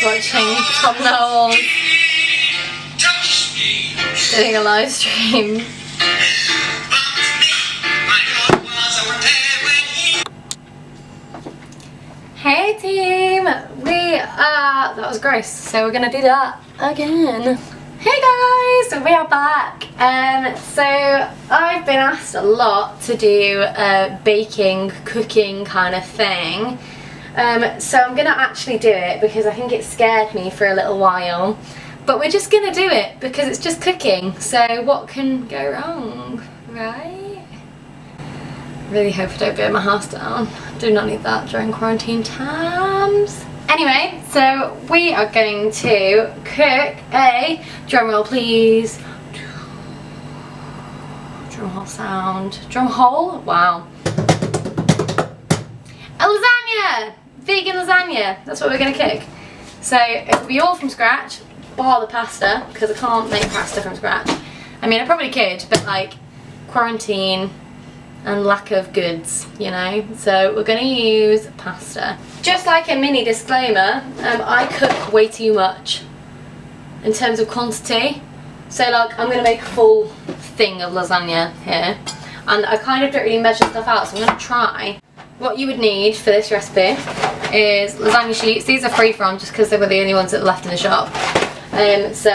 watching Tom Knowles doing a live stream. Hey team! That was gross, so we're gonna do that again. Hey guys, we are back. So I've been asked a lot to do a baking, cooking kind of thing. So I'm gonna actually do it because I think it scared me for a little while. But we're just gonna do it because it's just cooking. So what can go wrong, right? Really hope I don't burn my house down. Do not need that during quarantine times. Anyway, so we are going to cook a, drum roll please, drum hole sound, drum hole, wow, a lasagna, vegan lasagna, that's what we're going to cook. So it'll be all from scratch, bar the pasta, because I can't make pasta from scratch. I mean I probably could, but like quarantine and lack of goods, you know, so we're going to use pasta. Just like a mini disclaimer, I cook way too much in terms of quantity, so like I'm going to make a full thing of lasagna here, and I kind of don't really measure stuff out, so I'm going to try. What you would need for this recipe is lasagna sheets. These are free from just because they were the only ones that were left in the shop. So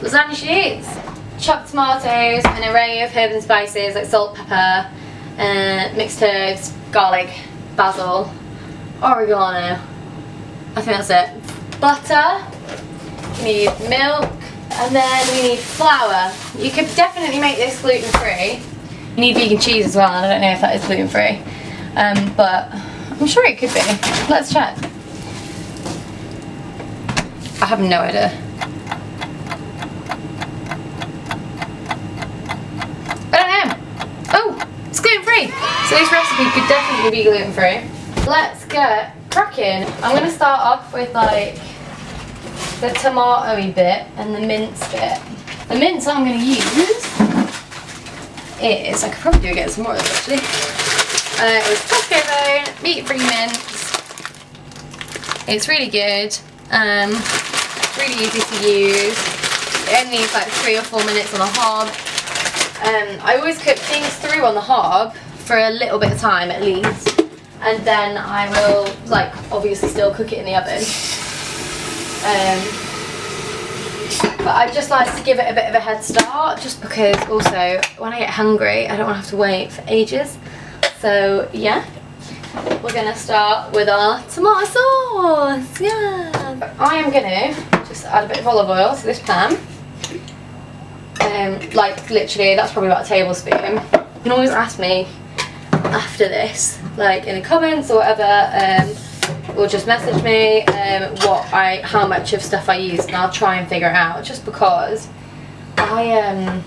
lasagna sheets, chopped tomatoes, an array of herbs and spices like salt, pepper, mixed herbs, garlic, basil, oregano, I think that's it. Butter, you need milk, and then we need flour. You could definitely make this gluten free. You need vegan cheese as well, and I don't know if that is gluten free, but I'm sure it could be. Let's check. I have no idea. So this recipe could definitely be gluten free. Let's get cracking. I'm going to start off with like the tomatoey bit and the mince bit. The mince I'm going to use is, I could probably do against some more of this actually. It was Costco bone, meat free mince. It's really good. Really easy to use. It only needs like 3 or 4 minutes on the hob. I always cook things through on the hob for a little bit of time at least, and then I will like obviously still cook it in the oven, but I just like to give it a bit of a head start just because also when I get hungry I don't want to have to wait for ages. So yeah, we're gonna start with our tomato sauce. Yeah, I am gonna just add a bit of olive oil to this pan, like literally that's probably about a tablespoon. You can always ask me after this, like in the comments or whatever, or just message me how much of stuff I use, and I'll try and figure it out. Just because I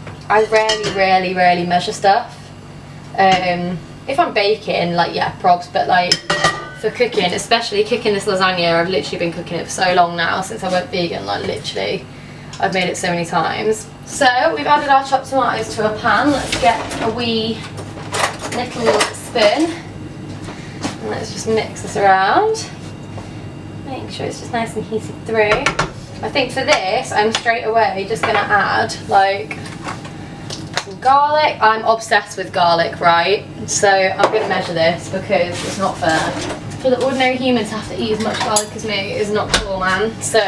rarely measure stuff. If I'm baking, like yeah, probs, but like for cooking, especially cooking this lasagna, I've literally been cooking it for so long now since I went vegan. Like literally, I've made it so many times. So we've added our chopped tomatoes to a pan. Let's get a wee little spoon and let's just mix this around, make sure it's just nice and heated through. I think for this I'm straight away just going to add like some garlic. I'm obsessed with garlic, right? So I'm going to measure this because it's not fair for the ordinary human to have to eat as much garlic as me. It's not cool, man. So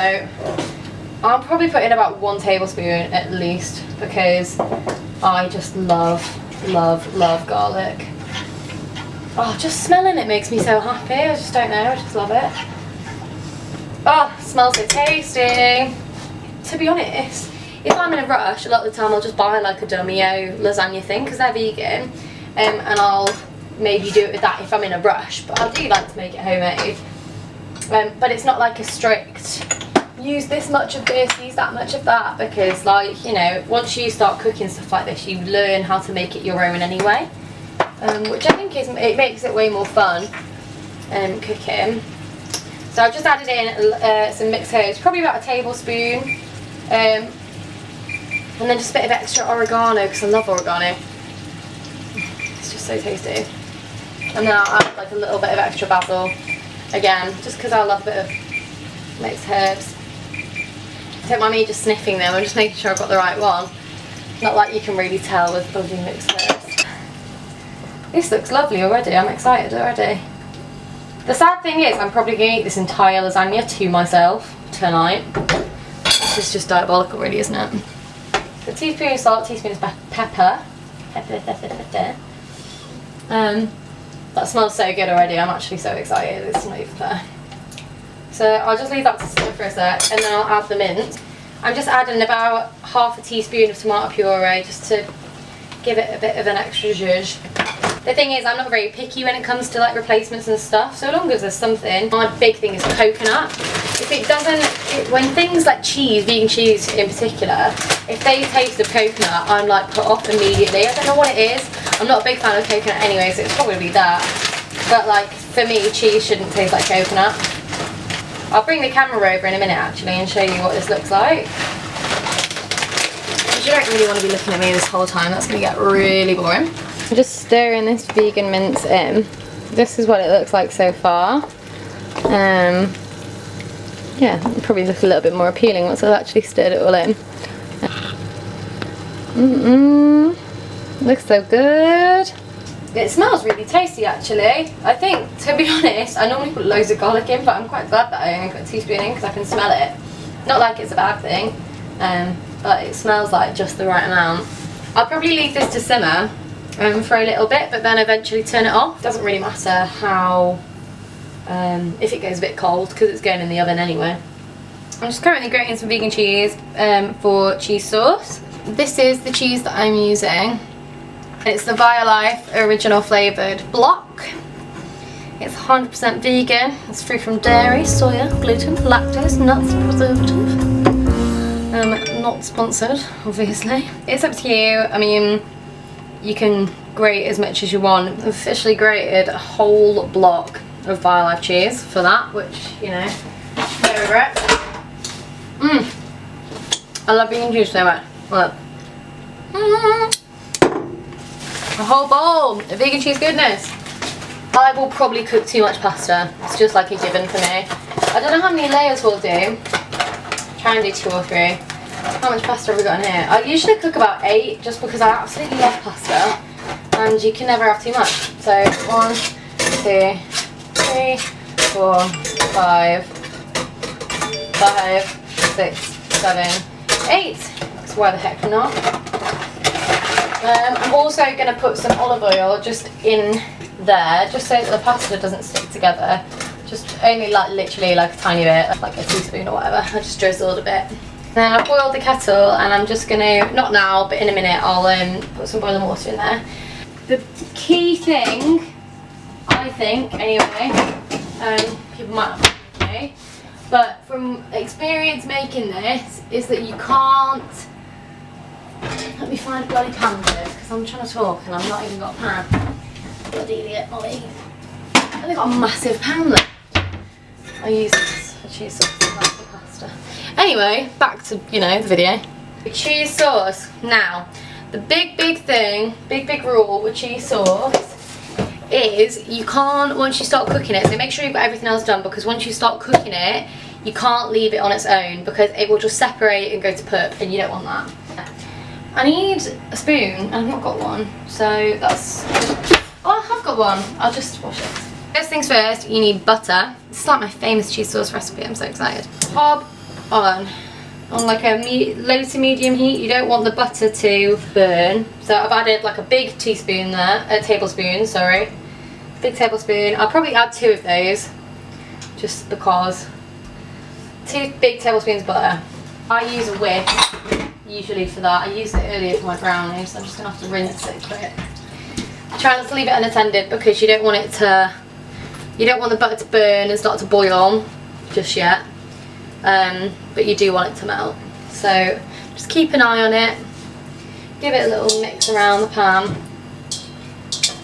I'll probably put in about 1 tablespoon at least because I just love garlic. Oh, just smelling it makes me so happy. I just don't know, I just love it. Oh, it smells so tasty. To be honest, if I'm in a rush, a lot of the time I'll just buy like a Domio lasagna thing because they're vegan, and I'll maybe do it with that if I'm in a rush, but I do like to make it homemade. But it's not like a strict use this much of this, use that much of that, because like, you know, once you start cooking stuff like this you learn how to make it your own anyway, which I think it makes it way more fun cooking. So I've just added in some mixed herbs, probably about a tablespoon, and then just a bit of extra oregano because I love oregano. It's just so tasty. And then I'll add like a little bit of extra basil, again just because I love a bit of mixed herbs. Don't mind me just sniffing them, I'm just making sure I've got the right one. Not like you can really tell with bloody mixed herbs. This looks lovely already, I'm excited already. The sad thing is I'm probably going to eat this entire lasagna to myself tonight. This is just diabolical really, isn't it? A teaspoon of salt, teaspoon of pepper. That smells so good already, I'm actually so excited, it's not even fair. So I'll just leave that to simmer for a sec and then I'll add the mint. I'm just adding about half a teaspoon of tomato puree just to give it a bit of an extra zhuzh. The thing is, I'm not very picky when it comes to like replacements and stuff, so long as there's something. My big thing is coconut. If it doesn't, when things like cheese, vegan cheese in particular, if they taste of coconut, I'm like put off immediately. I don't know what it is. I'm not a big fan of coconut anyway, so it's probably that. But like, for me, cheese shouldn't taste like coconut. I'll bring the camera over in a minute actually and show you what this looks like. Because you don't really want to be looking at me this whole time, that's going to get really boring. I'm just stirring this vegan mince in. This is what it looks like so far. Yeah, it'll probably look a little bit more appealing once I've actually stirred it all in. Looks so good. It smells really tasty actually. I think, to be honest, I normally put loads of garlic in, but I'm quite glad that I only put a teaspoon in because I can smell it. Not like it's a bad thing, but it smells like just the right amount. I'll probably leave this to simmer for a little bit, but then eventually turn it off. Doesn't really matter how, if it goes a bit cold, because it's going in the oven anyway. I'm just currently grating some vegan cheese for cheese sauce. This is the cheese that I'm using. It's the Violife original flavoured block. It's 100% vegan. It's free from dairy, soya, gluten, lactose, nuts, preservative. Not sponsored, obviously. It's up to you. I mean, you can grate as much as you want. I've officially grated a whole block of Violife cheese for that, which, you know, no regrets. I love vegan cheese so much. Look. A whole bowl of vegan cheese goodness. I will probably cook too much pasta. It's just like a given for me. I don't know how many layers we'll do. Try and do 2 or 3. How much pasta have we got in here? I usually cook about 8 just because I absolutely love pasta. And you can never have too much. So 1, 2, 3, 4, 5, 6, 7, 8. So why the heck not? I'm also going to put some olive oil just in there, just so that the pasta doesn't stick together. Just only like literally like a tiny bit, like a teaspoon or whatever. I just drizzled a bit. Then I've boiled the kettle and I'm just going to, not now, but in a minute, I'll put some boiling water in there. The key thing, I think, anyway, people might not believe me, but from experience making this, is that you can't. Let me find a bloody pan for this, because I'm trying to talk and I've not even got a pan. Bloody idiot, Molly. I've only got a massive pan left. I use this for cheese sauce and that's the pasta. Anyway, back to, you know, the video. Cheese sauce. Now, the big thing, big rule with cheese sauce is you can't, once you start cooking it, so make sure you've got everything else done, because once you start cooking it, you can't leave it on its own because it will just separate and go to poop, and you don't want that. I need a spoon, and I've not got one, so that's... Oh, I have got one. I'll just wash it. First things first, you need butter. This is like my famous cheese sauce recipe, I'm so excited. Hob on like a low to medium heat. You don't want the butter to burn. So I've added like a big teaspoon there, a tablespoon, sorry. Big tablespoon. I'll probably add 2 of those, just because. 2 big tablespoons of butter. I use a whisk usually for that. I used it earlier for my brownies, so I'm just gonna have to rinse it quick. Try not to leave it unattended because you don't want it to, you don't want the butter to burn and start to boil just yet, but you do want it to melt. So just keep an eye on it, give it a little mix around the pan.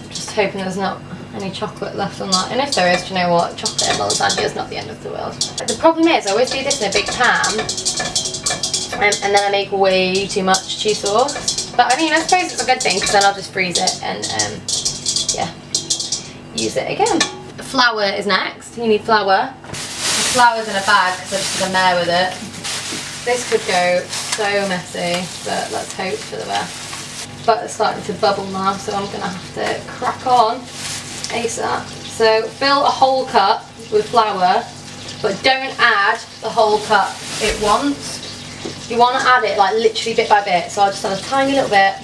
Just hoping there's not any chocolate left on that, and if there is, do you know what, chocolate in lasagna is not the end of the world. The problem is I always do this in a big pan, and then I make way too much cheese sauce. But I mean, I suppose it's a good thing because then I'll just freeze it and yeah, use it again. Flour is next. You need flour. flour's in a bag because I just did a mare with it. This could go so messy, but let's hope for the best. Butter's starting to bubble now, so I'm gonna have to crack on ASAP. So fill a whole cup with flour, but don't add the whole cup at once. You want to add it like literally bit by bit. So I'll just add a tiny little bit,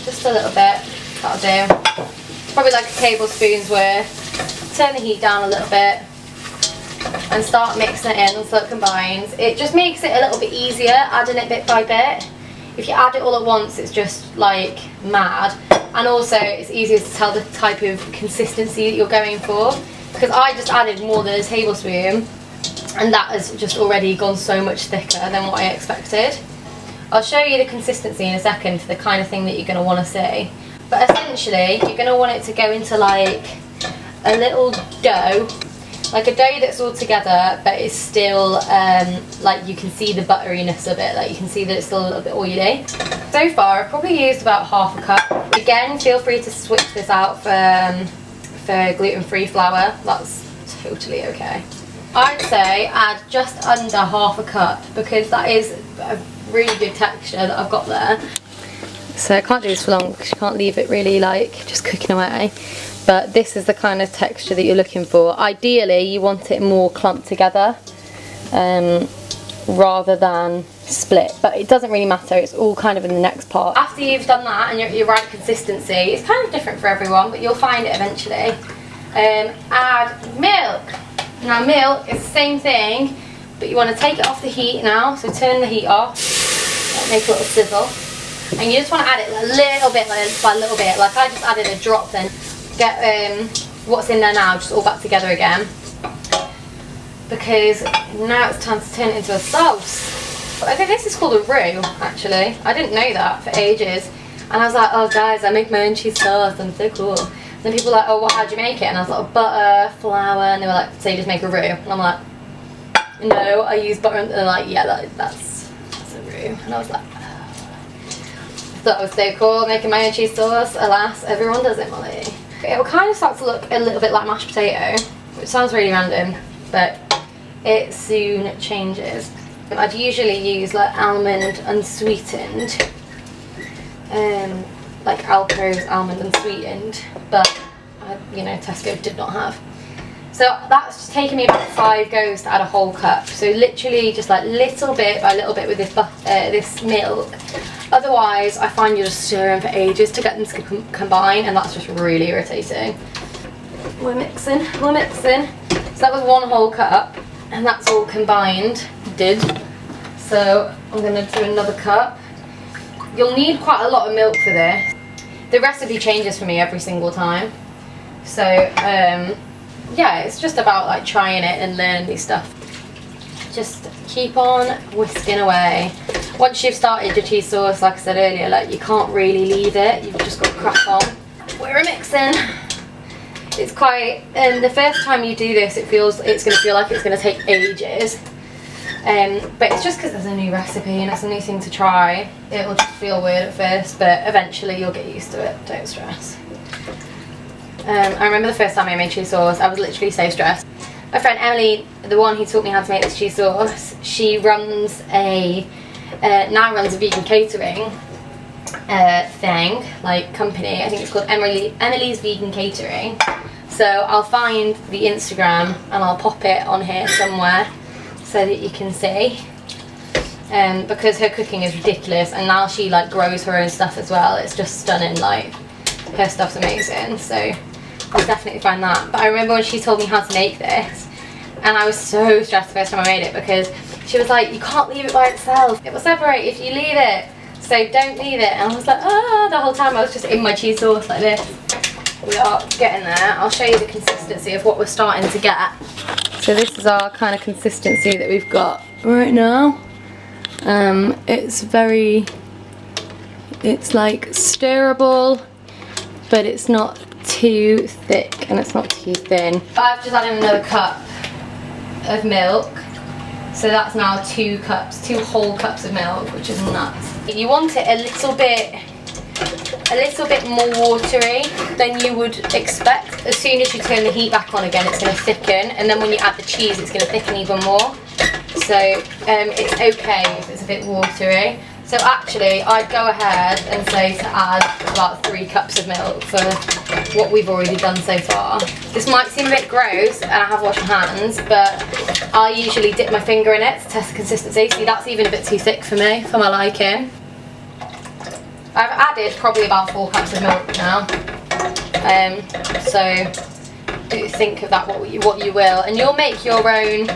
just a little bit. That'll do. Probably like a tablespoon's worth. Turn the heat down a little bit and start mixing it in until it combines. It just makes it a little bit easier adding it bit by bit. If you add it all at once, it's just like mad. And also it's easier to tell the type of consistency that you're going for, because I just added more than a tablespoon and that has just already gone so much thicker than what I expected. I'll show you the consistency in a second for the kind of thing that you're going to want to see. But essentially you're going to want it to go into like a little dough, like a dough that's all together but it's still like you can see the butteriness of it, like you can see that it's still a little bit oily. So far I've probably used about half a cup. Again, feel free to switch this out for gluten-free flour, that's totally okay. I'd say add just under half a cup because that is a really good texture that I've got there. So I can't do this for long because you can't leave it really like just cooking away. But this is the kind of texture that you're looking for. Ideally you want it more clumped together rather than split, but it doesn't really matter, it's all kind of in the next part. After you've done that and you're at your right consistency, it's kind of different for everyone but you'll find it eventually. Add milk. Now milk is the same thing, but you want to take it off the heat now, so turn the heat off, make a little sizzle, and you just want to add it a little bit by little bit, like I just added a drop then. Get what's in there now just all back together again, because now it's time to turn it into a sauce. But I think this is called a roux actually, I didn't know that for ages, and I was like, oh guys, I make my own cheese sauce, I'm so cool. And then people were like, oh, how do you make it? And I was like, butter, flour, and they were like, so you just make a roux? And I'm like, no, I use butter, and they're like, yeah, that's a roux. And I was like, oh. I thought it was so cool, making my own cheese sauce. Alas, everyone does it, Molly. It will kind of start to look a little bit like mashed potato, which sounds really random, but it soon changes. I'd usually use like almond unsweetened, like Alco's almond unsweetened, but you know, Tesco did not have. So that's just taken me about 5 goes to add a whole cup. So literally just like little bit by little bit with this this milk. Otherwise I find you're just stirring for ages to get them to combine, and that's just really irritating. We're mixing. So that was 1 whole cup and that's all combined. So I'm going to do another cup. You'll need quite a lot of milk for this. The recipe changes for me every single time. So yeah, it's just about like trying it and learning new stuff. Just keep on whisking away. Once you've started your cheese sauce, like I said earlier, like you can't really leave it, you've just got to crack on. We're mixing. It's quite, the first time you do this, it's going to feel like it's going to take ages. But it's just because there's a new recipe and it's a new thing to try. It'll just feel weird at first, but eventually you'll get used to it, don't stress. I remember the first time I made cheese sauce, I was literally so stressed. My friend Emily, the one who taught me how to make this cheese sauce, she runs now runs a vegan catering thing, like company. I think it's called Emily's Vegan Catering. So I'll find the Instagram and I'll pop it on here somewhere so that you can see. Because her cooking is ridiculous, and now she like grows her own stuff as well. It's just stunning, like her stuff's amazing. So I'll definitely find that. But I remember when she told me how to make this, and I was so stressed the first time I made it because she was like, you can't leave it by itself, it will separate if you leave it, so don't leave it. And I was like, ah, the whole time I was just in my cheese sauce like this. We are getting there. I'll show you the consistency of what we're starting to get. So this is our kind of consistency that we've got right now. It's like stirrable, but it's not too thick and it's not too thin. I've just added another cup of milk, so that's now 2 cups, 2 whole cups of milk, which is nuts. You want it a little bit a little bit more watery than you would expect. As soon as you turn the heat back on again, it's going to thicken, and then when you add the cheese, it's going to thicken even more. So it's okay if it's a bit watery. So actually, I'd go ahead and say to add about 3 cups of milk for what we've already done so far. This might seem a bit gross, and I have washed my hands, but I usually dip my finger in it to test the consistency. See, that's even a bit too thick for me, for my liking. I've added probably about 4 cups of milk now. So do think of that what you will, and you'll make your own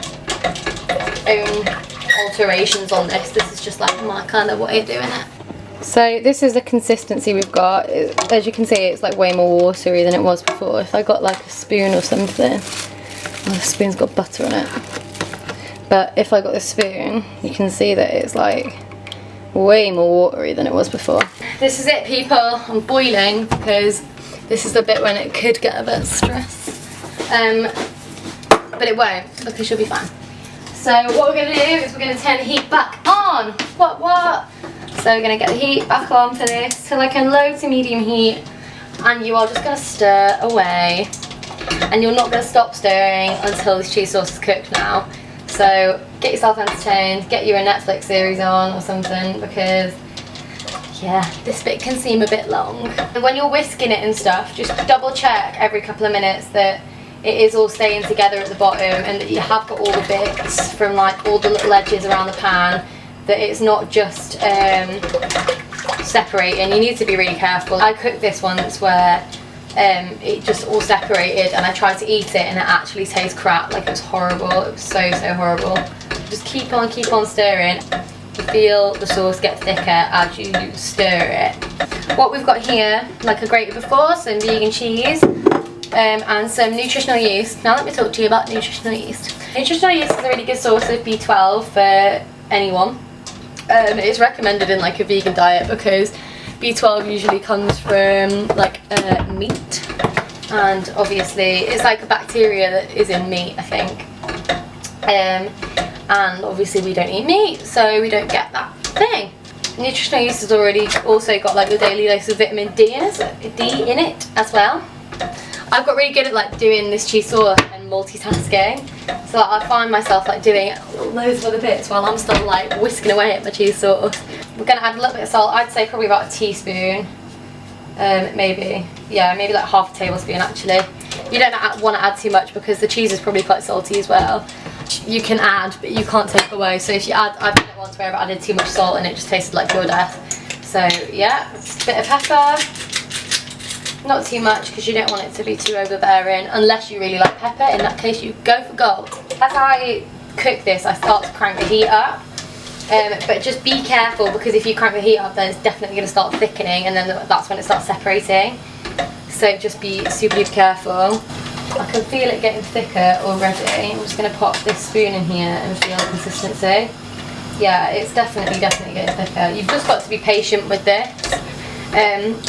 alterations on this. This is just like my kind of way of doing it. So this is the consistency we've got. As you can see, it's like way more watery than it was before. If I got like a spoon or something, oh, the spoon's got butter on it, but if I got the spoon, you can see that it's like way more watery than it was before. This is it, people. I'm boiling because this is the bit when it could get a bit stressed, but it won't because you'll be fine. So what we're going to do is we're going to turn the heat back on. What? So we're going to get the heat back on for this to like a low to medium heat, and you are just going to stir away, and you're not going to stop stirring until this cheese sauce is cooked now. So get yourself entertained, get you a Netflix series on or something, because yeah, this bit can seem a bit long. And when you're whisking it and stuff, just double check every couple of minutes that it is all staying together at the bottom, and that you have got all the bits from like all the little edges around the pan, that it's not just separating. You need to be really careful. I cooked this once where it just all separated, and I tried to eat it and it actually tastes crap. Like, it was horrible. It was so horrible. Just keep on stirring. You feel the sauce get thicker as you stir it. What we've got here, like I grated before, some vegan cheese, and some nutritional yeast. Now let me talk to you about nutritional yeast. Nutritional yeast is a really good source of B12 for anyone. It's recommended in like a vegan diet because B12 usually comes from like meat, and obviously it's like a bacteria that is in meat, I think. And obviously we don't eat meat, so we don't get that thing. Nutritional yeast has already also got like the daily dose of vitamin D in it as well. I've got really good at like doing this cheese sauce and multitasking, so I find myself like doing loads of other bits while I'm still like whisking away at my cheese sauce. We're going to add a little bit of salt. I'd say probably about a teaspoon, maybe like half a tablespoon actually. You don't want to add too much because the cheese is probably quite salty as well. You can add, but you can't take away. So if you add, I've done it once where I've added too much salt and it just tasted like pure death. So yeah, a bit of pepper. Not too much because you don't want it to be too overbearing unless you really like pepper. In that case, you go for gold. As I cook this, I start to crank the heat up, but just be careful, because if you crank the heat up, then it's definitely going to start thickening, and then that's when it starts separating. So just be super careful. I can feel it getting thicker already. I'm just going to pop this spoon in here and feel the consistency. Yeah, it's definitely getting thicker. You've just got to be patient with this.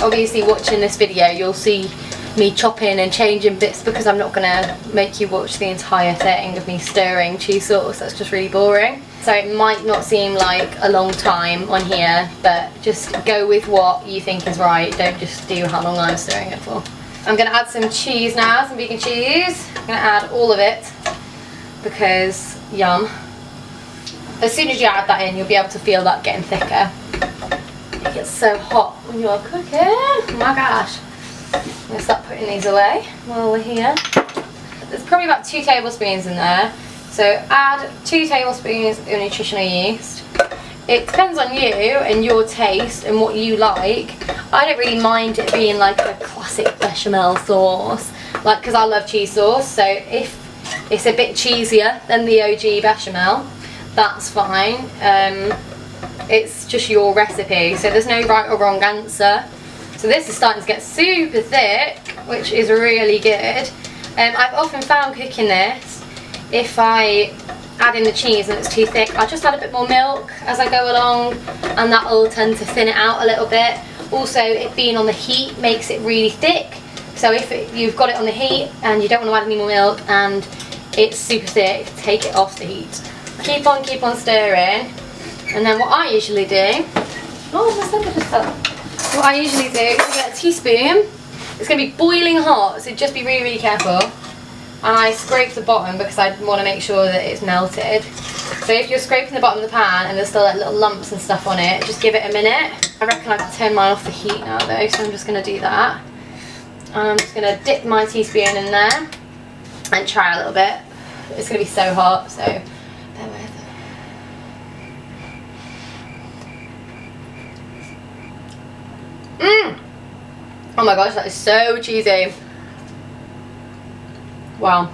Obviously watching this video you'll see me chopping and changing bits, because I'm not going to make you watch the entire thing of me stirring cheese sauce. That's just really boring. So it might not seem like a long time on here, but just go with what you think is right. Don't just do how long I'm stirring it for. I'm going to add some cheese now, some vegan cheese. I'm going to add all of it because yum. As soon as you add that in, you'll be able to feel that getting thicker. It gets so hot when you're cooking. Oh my gosh. I'm going to start putting these away while we're here. There's probably about 2 tablespoons in there. So add 2 tablespoons of nutritional yeast. It depends on you and your taste and what you like. I don't really mind it being like a classic bechamel sauce, like, because I love cheese sauce. So if it's a bit cheesier than the OG bechamel, that's fine. It's just your recipe, so there's no right or wrong answer. So this is starting to get super thick, which is really good. I've often found cooking this, if I add in the cheese and it's too thick, I'll just add a bit more milk as I go along, and that'll tend to thin it out a little bit. Also, it being on the heat makes it really thick, so if you've got it on the heat and you don't want to add any more milk and it's super thick, take it off the heat. Keep on stirring. And then what I usually do, oh, my slipper just fell. What I usually do is I get a teaspoon. It's going to be boiling hot, so just be really, really careful. And I scrape the bottom because I want to make sure that it's melted. So if you're scraping the bottom of the pan and there's still like little lumps and stuff on it, just give it a minute. I reckon I can turn mine off the heat now though, so I'm just going to do that. And I'm just going to dip my teaspoon in there and try a little bit. It's going to be so hot, so bear with. Oh my gosh, that is so cheesy. Wow.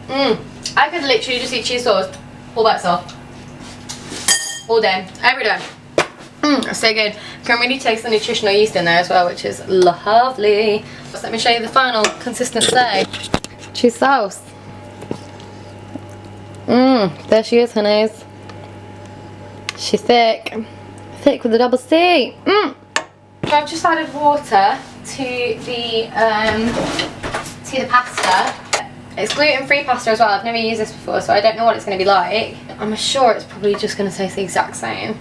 I could literally just eat cheese sauce all by itself. All day, every day. It's so good. Can really taste the nutritional yeast in there as well, which is lovely. So let me show you the final consistency. Cheese sauce. There she is, honeys. She's thick. Thick with a double C. So I've just added water to the pasta. It's gluten-free pasta as well. I've never used this before, so I don't know what it's going to be like. I'm sure it's probably just going to taste the exact same.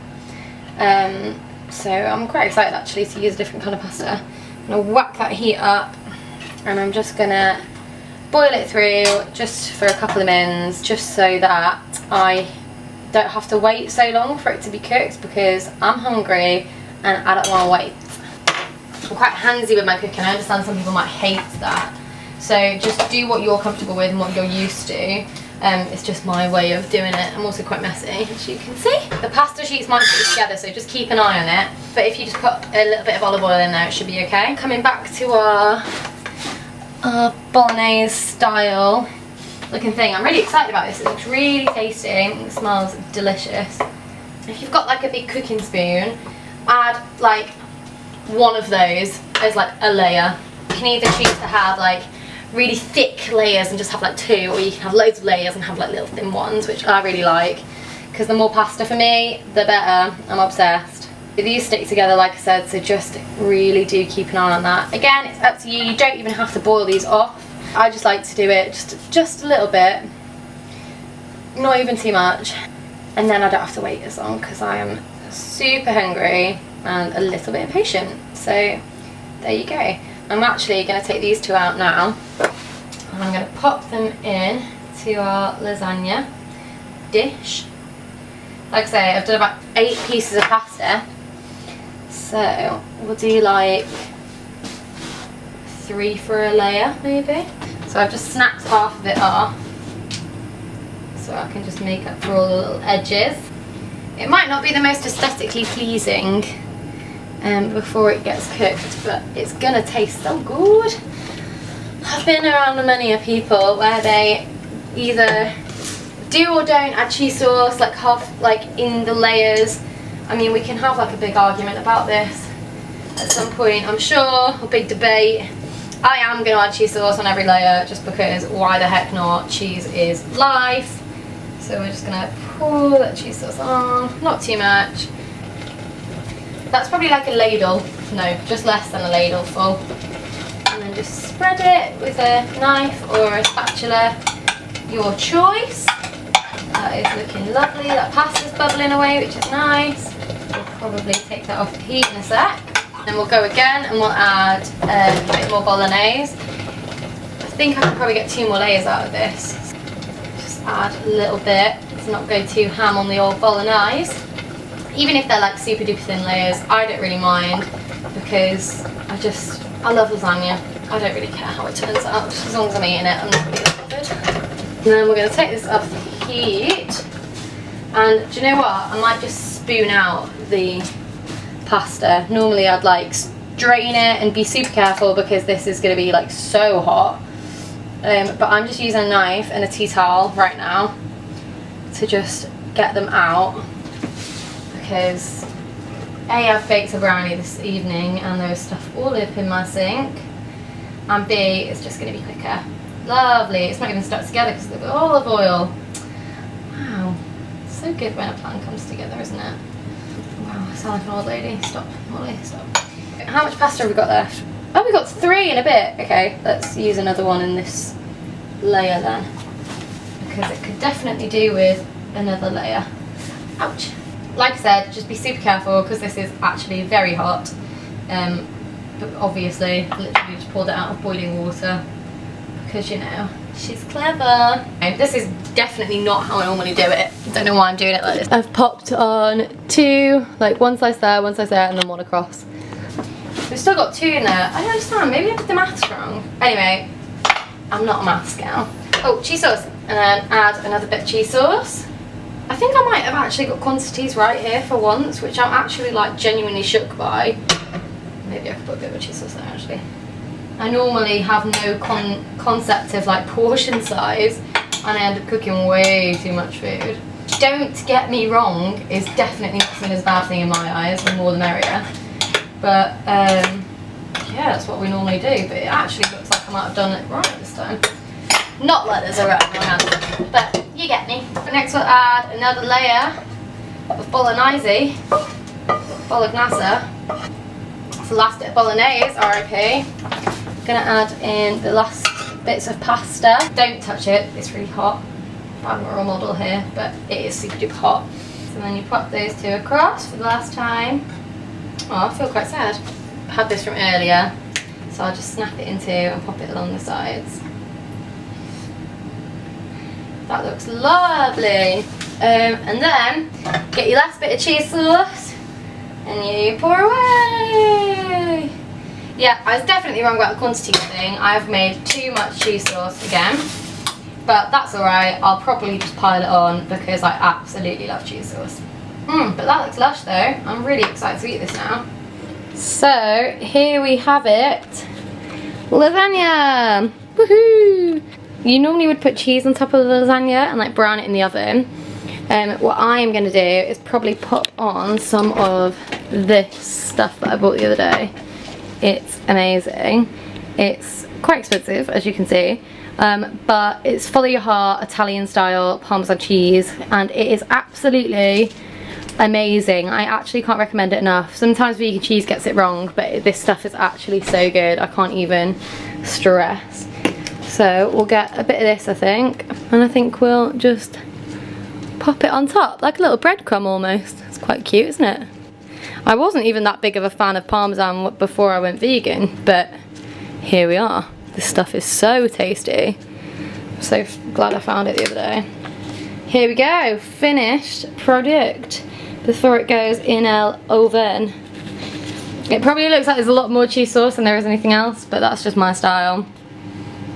So I'm quite excited actually to use a different kind of pasta. I'm going to whack that heat up, and I'm just going to boil it through just for a couple of minutes, just so that I don't have to wait so long for it to be cooked, because I'm hungry and I don't want to wait. I'm quite handsy with my cooking. I understand some people might hate that. So just do what you're comfortable with and what you're used to. It's just my way of doing it. I'm also quite messy, as you can see. The pasta sheets might stick together, so just keep an eye on it. But if you just put a little bit of olive oil in there, it should be okay. Coming back to our bolognese style looking thing. I'm really excited about this. It looks really tasty. It smells delicious. If you've got like a big cooking spoon, add like one of those as like a layer. You can either choose to have like really thick layers and just have like two, or you can have loads of layers and have like little thin ones, which I really like, because the more pasta for me, the better. I'm obsessed. These stick together, like I said, so just really do keep an eye on that. Again, it's up to you. You don't even have to boil these off. I just like to do it just a little bit, not even too much, and then I don't have to wait as long, because I am super hungry and a little bit impatient. So there you go. I'm actually going to take these two out now, and I'm going to pop them in to our lasagna dish. Like I say, I've done about 8 pieces of pasta, so we'll do like 3 for a layer maybe. So I've just snapped half of it off, so I can just make up for all the little edges. It might not be the most aesthetically pleasing before it gets cooked, but it's gonna taste so good. I've been around many people where they either do or don't add cheese sauce, like half, like in the layers. I mean, we can have like a big argument about this at some point, I'm sure, a big debate. I am going to add cheese sauce on every layer, just because why the heck not? Cheese is life. So we're just going to pour that cheese sauce on, not too much. That's probably like a ladle, no, just less than a ladle full. And then just spread it with a knife or a spatula, your choice. That is looking lovely. That pasta's bubbling away, which is nice. We'll probably take that off the heat in a sec. Then we'll go again and we'll add a bit more bolognese. I think I can probably get 2 more layers out of this. Just add a little bit to not go too ham on the old bolognese. Even if they're like super duper thin layers, I don't really mind, because I love lasagna. I don't really care how it turns out, just as long as I'm eating it, I'm not really that bothered. And then we're going to take this off the heat, and do you know what, I might just spoon out the pasta. Normally I'd like drain it and be super careful, because this is going to be like so hot, but I'm just using a knife and a tea towel right now to just get them out, because A, I've baked a brownie this evening and there was stuff all up in my sink, and B, it's just going to be quicker. Lovely. It's not even stuck together because of the olive oil. Wow, so good when a plan comes together, isn't it? Wow, I sound like an old lady. Stop, Molly, stop. How much pasta have we got left? Oh, we got 3 in a bit. Okay, let's use another one in this layer then, because it could definitely do with another layer. Ouch. like I said, just be super careful because this is actually very hot. But obviously, literally just poured it out of boiling water because, you know, she's clever. This is definitely not how I normally do it. I don't know why I'm doing it like this. I've popped on 2, like 1 slice there, 1 slice there, and then 1 across. We've still got 2 in there. I don't understand, maybe I did the maths wrong. Anyway, I'm not a maths gal. Oh, cheese sauce, and then add another bit of cheese sauce. I think I might have actually got quantities right here for once, which I'm actually like genuinely shook by. Maybe I could put a bit of cheese sauce there actually. I normally have no concept of like portion size, and I end up cooking way too much food. Don't get me wrong, it's definitely not seen as a bad thing in my eyes, the more the merrier. But yeah, that's what we normally do, but it actually looks like I might have done it right this time. Not like there's a rat in my hand, but you get me. Next we'll add another layer of bolognese. It's the last bit of bolognese, RIP. I'm gonna add in the last bits of pasta. Don't touch it, it's really hot. I'm a role model here, but it is super duper hot. So then you pop those 2 across for the last time. Oh, I feel quite sad. I had this from earlier, so I'll just snap it in 2 and pop it along the sides. That looks lovely. And then get your last bit of cheese sauce and you pour away. Yeah, I was definitely wrong about the quantity thing. I've made too much cheese sauce again, but that's alright. I'll probably just pile it on because I absolutely love cheese sauce. But that looks lush though. I'm really excited to eat this now. So here we have it. Lasagna! Woohoo! You normally would put cheese on top of the lasagna and like brown it in the oven. What I am going to do is probably put on some of this stuff that I bought the other day. It's amazing. It's quite expensive, as you can see, but it's follow your heart, Italian style Parmesan cheese, and it is absolutely amazing. I actually can't recommend it enough. Sometimes vegan cheese gets it wrong, but this stuff is actually so good. I can't even stress. So we'll get a bit of this, I think, and I think we'll just pop it on top, like a little breadcrumb almost. It's quite cute, isn't it? I wasn't even that big of a fan of Parmesan before I went vegan, but here we are. This stuff is so tasty. I'm so glad I found it the other day. Here we go, finished product before it goes in our oven. It probably looks like there's a lot more cheese sauce than there is anything else, but that's just my style.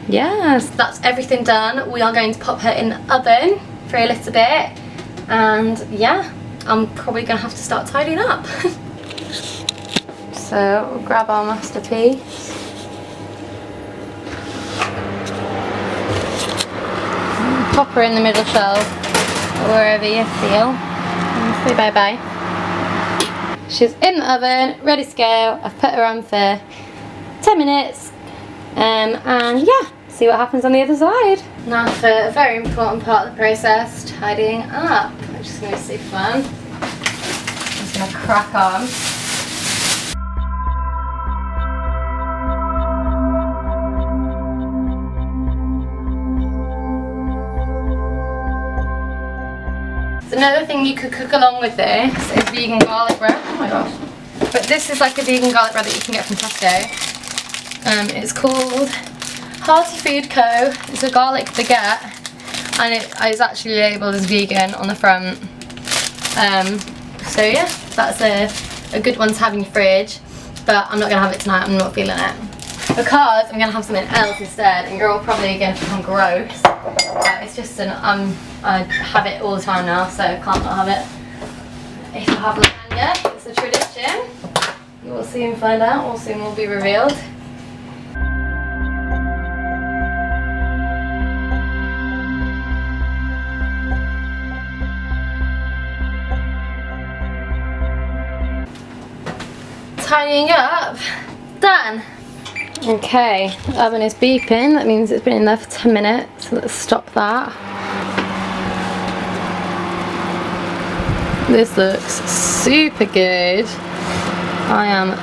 Yes, that's everything done. We are going to pop her in the oven for a little bit, and yeah, I'm probably gonna have to start tidying up. So we'll grab our masterpiece. Pop her in the middle shelf, or wherever you feel. And say bye bye. She's in the oven, ready to go. I've put her on for 10 minutes. And yeah, see what happens on the other side. Now for a very important part of the process, tidying up, which is going to be super fun. I'm just going to crack on. So another thing you could cook along with this is vegan garlic bread. Oh my gosh. But this is like a vegan garlic bread that you can get from Tesco. It's called Hearty Food Co. It's a garlic baguette, and it is actually labelled as vegan on the front. So yeah, that's a good one to have in your fridge, but I'm not going to have it tonight. I'm not feeling it because I'm going to have something else instead, and you're all probably going to become gross. But it's just I have it all the time now, so I can't not have it. If I have lasagna, it's a tradition. You will soon find out, or soon will be revealed. Tidying up, done. Okay, the oven is beeping, that means it's been in there for 10 minutes, so let's stop that. This looks super good. I am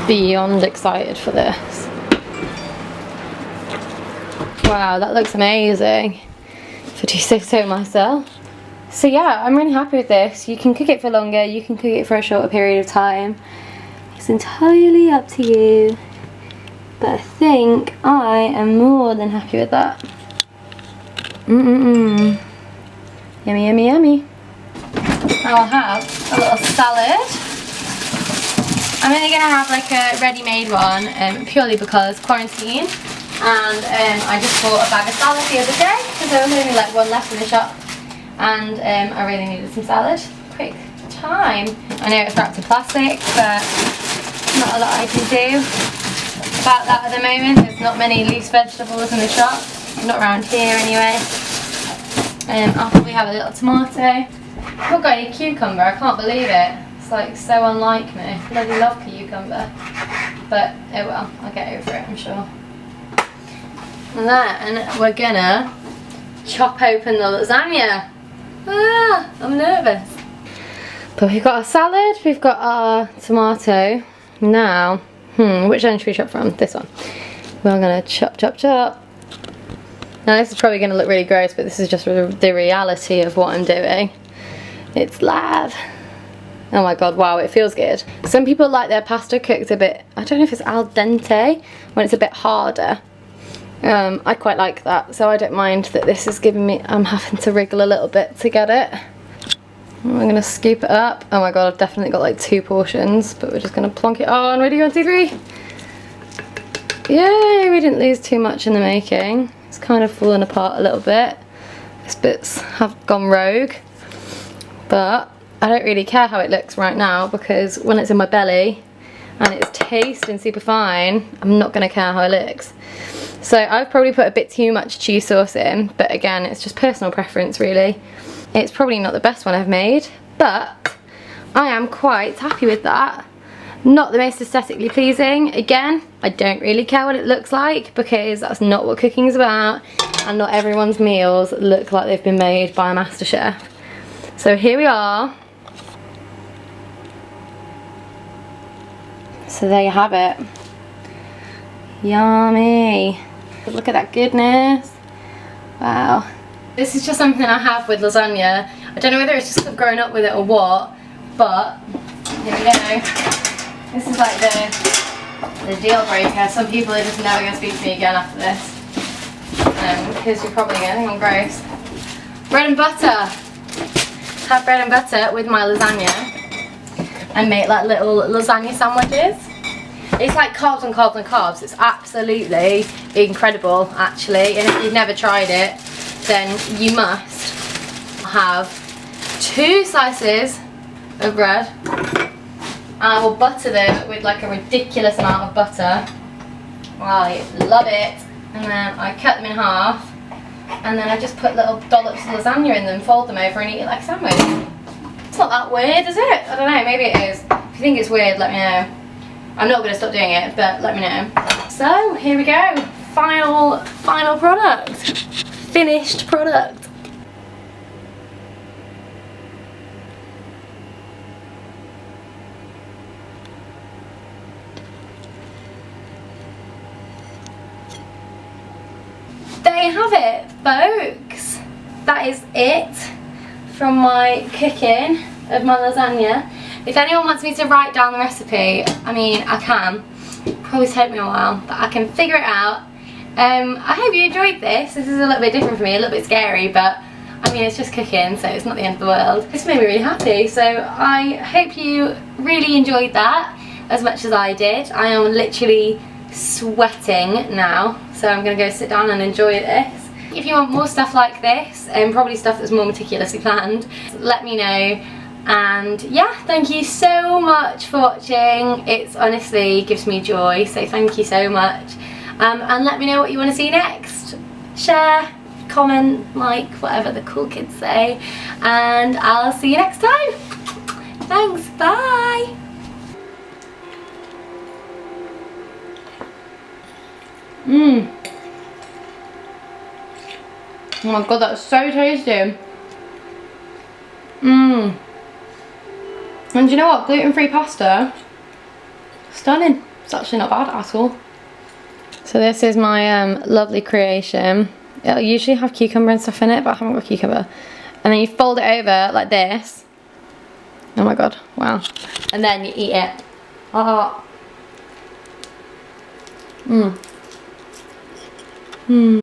beyond excited for this. Wow, that looks amazing, if I do say so myself. So yeah, I'm really happy with this. You can cook it for longer, you can cook it for a shorter period of time. It's entirely up to you. But I think I am more than happy with that. Yummy, yummy, yummy. I'll have a little salad. I'm only going to have like a ready-made one, purely because quarantine. And I just bought a bag of salad the other day because there was only like one left in the shop. And I really needed some salad. Quick time. I know it's wrapped in plastic, but not a lot I can do about that at the moment. There's not many leaf vegetables in the shop. Not around here anyway. I'll probably have a little tomato. I've not got any cucumber, I can't believe it. It's like so unlike me. I bloody love cucumber. But oh well, I'll get over it, I'm sure. And then we're gonna chop open the lasagna. Ah, I'm nervous. But we've got our salad, we've got our tomato. Now, which end should we chop from? This one. We're gonna chop, chop, chop. Now this is probably gonna look really gross, but this is just the reality of what I'm doing. It's live. Oh my god, wow, it feels good. Some people like their pasta cooked a bit, I don't know if it's al dente, when it's a bit harder. I quite like that, so I don't mind that this is giving me, I'm having to wriggle a little bit to get it. I'm gonna scoop it up. Oh my god, I've definitely got like 2 portions, but we're just gonna plonk it on. Ready, 1, 2, 3. Yay, we didn't lose too much in the making. It's kind of fallen apart a little bit. These bits have gone rogue, but I don't really care how it looks right now because when it's in my belly and it's tasting super fine, I'm not gonna care how it looks. So I've probably put a bit too much cheese sauce in, but again, it's just personal preference really. It's probably not the best one I've made, but I am quite happy with that. Not the most aesthetically pleasing. Again, I don't really care what it looks like because that's not what cooking is about, and not everyone's meals look like they've been made by a master chef. So here we are. So there you have it. Yummy. Look at that goodness. Wow. This is just something I have with lasagna. I don't know whether it's just growing up with it or what, but here we go. This is like the deal breaker. Some people are just never going to speak to me again after this. Because you're probably going to think I'm gross. Bread and butter. Have bread and butter with my lasagna and make like little lasagna sandwiches. It's like carbs and carbs and carbs. It's absolutely incredible actually, and if you've never tried it then you must have 2 slices of bread, and I will butter them with like a ridiculous amount of butter. I love it. And then I cut them in half, and then I just put little dollops of lasagna in them, fold them over and eat it like a sandwich. It's not that weird, is it? I don't know, maybe it is. If you think it's weird, let me know. I'm not going to stop doing it, but let me know. So, here we go. Final product. Finished product. There you have it, folks. That is it from my cooking of my lasagna. If anyone wants me to write down the recipe, I mean, I can. It'll probably take me a while, but I can figure it out. I hope you enjoyed this. This is a little bit different for me, a little bit scary, but I mean, it's just cooking, so it's not the end of the world. This made me really happy, so I hope you really enjoyed that as much as I did. I am literally sweating now, so I'm going to go sit down and enjoy this. If you want more stuff like this, and probably stuff that's more meticulously planned, let me know. And yeah, thank you so much for watching. It's honestly gives me joy, so thank you so much. And let me know what you want to see next. Share, comment, like, whatever the cool kids say. And I'll see you next time. Thanks, bye. Oh my god, that's so tasty. And do you know what? Gluten-free pasta, stunning. It's actually not bad at all. So this is my lovely creation. It'll usually have cucumber and stuff in it, but I haven't got cucumber. And then you fold it over like this. Oh my god, wow. And then you eat it. Oh. Mmm. Mmm.